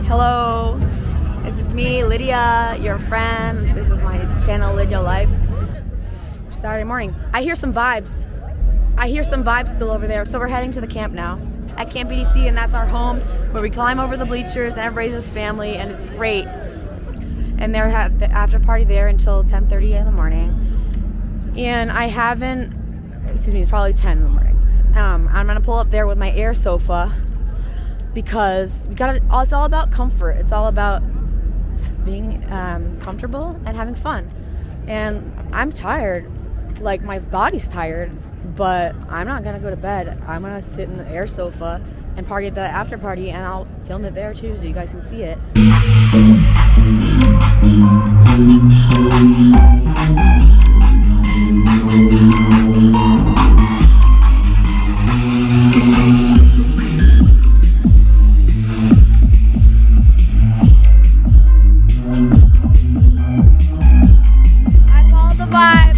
Hello, this is me, Lydia, your friend. This is my channel, Lydia Life. Saturday morning. I hear some vibes. Still over there. So we're heading to the camp now at Camp EDC, and that's our home where we climb over the bleachers and everybody's just family, and it's great. And they have the after party there until 10:30 in the morning. And it's probably 10 in the morning. I'm gonna pull up there with my air sofa because it's all about comfort. It's all about being comfortable and having fun. And I'm tired, like my body's tired, but I'm not gonna go to bed. I'm gonna sit in the air sofa and party at the after party, and I'll film it there too so you guys can see it. I follow the vibes.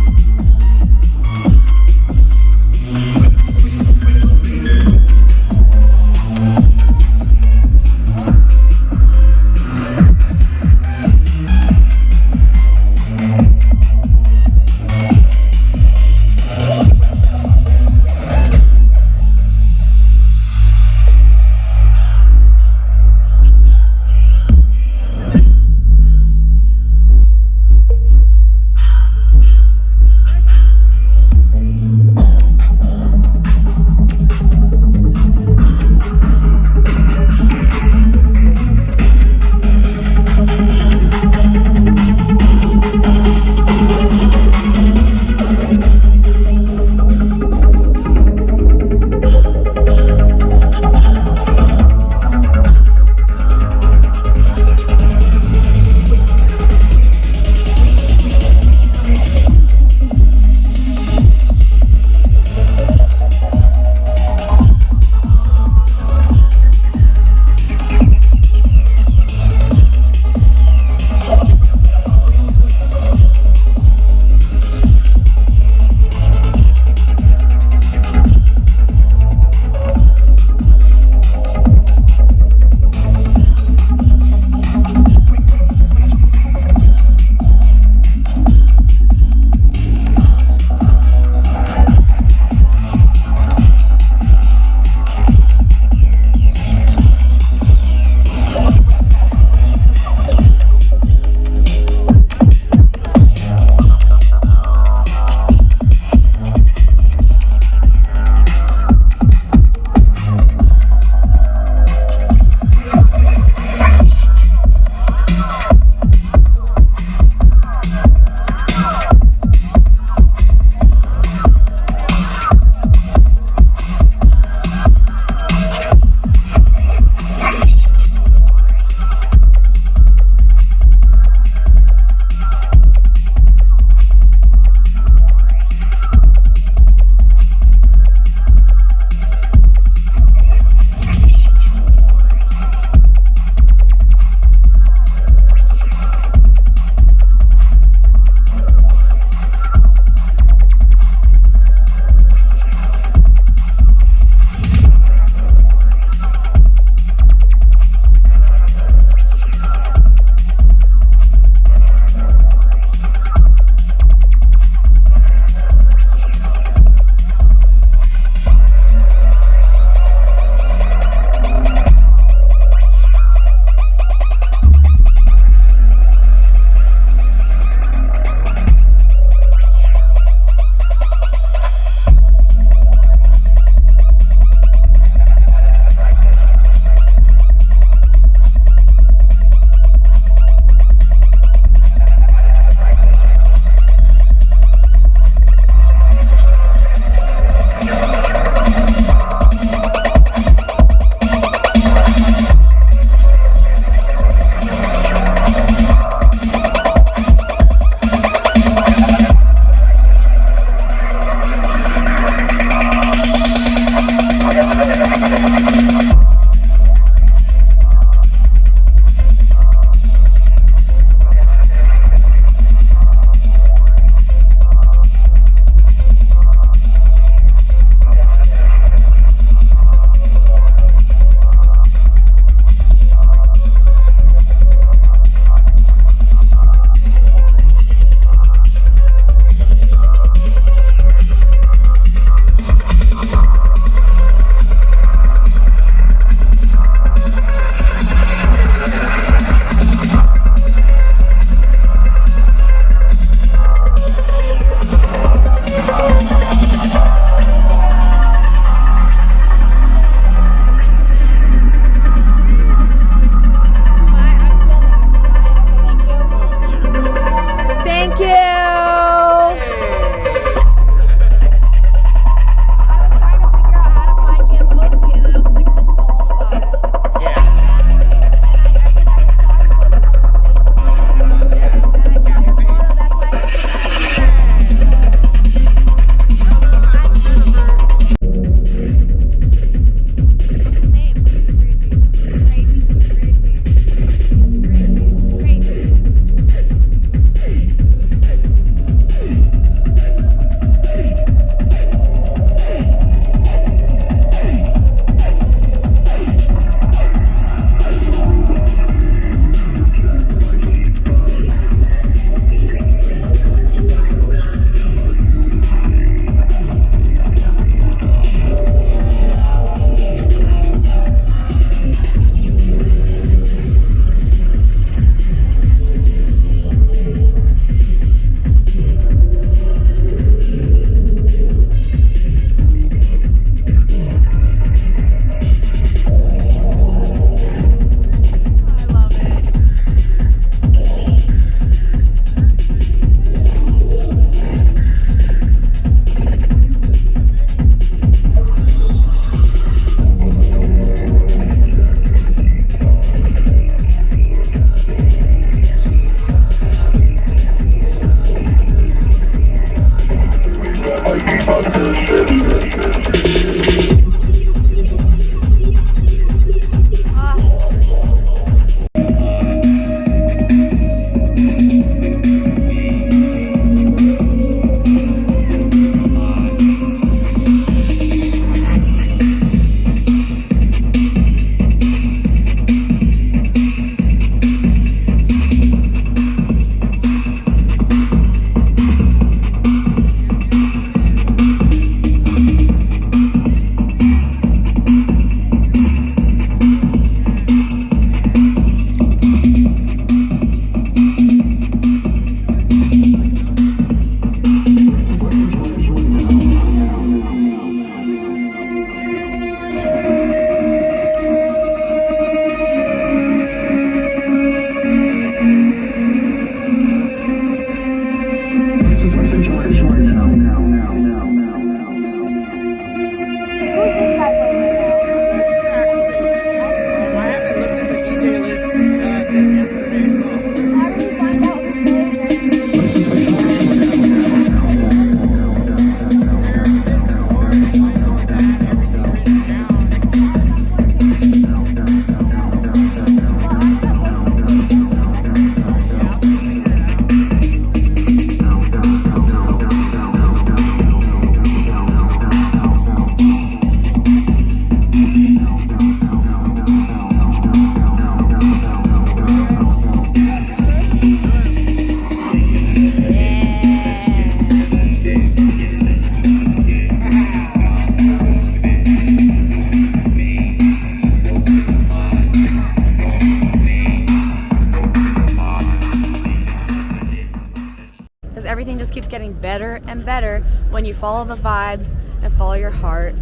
everything just keeps getting better and better when you follow the vibes and follow your heart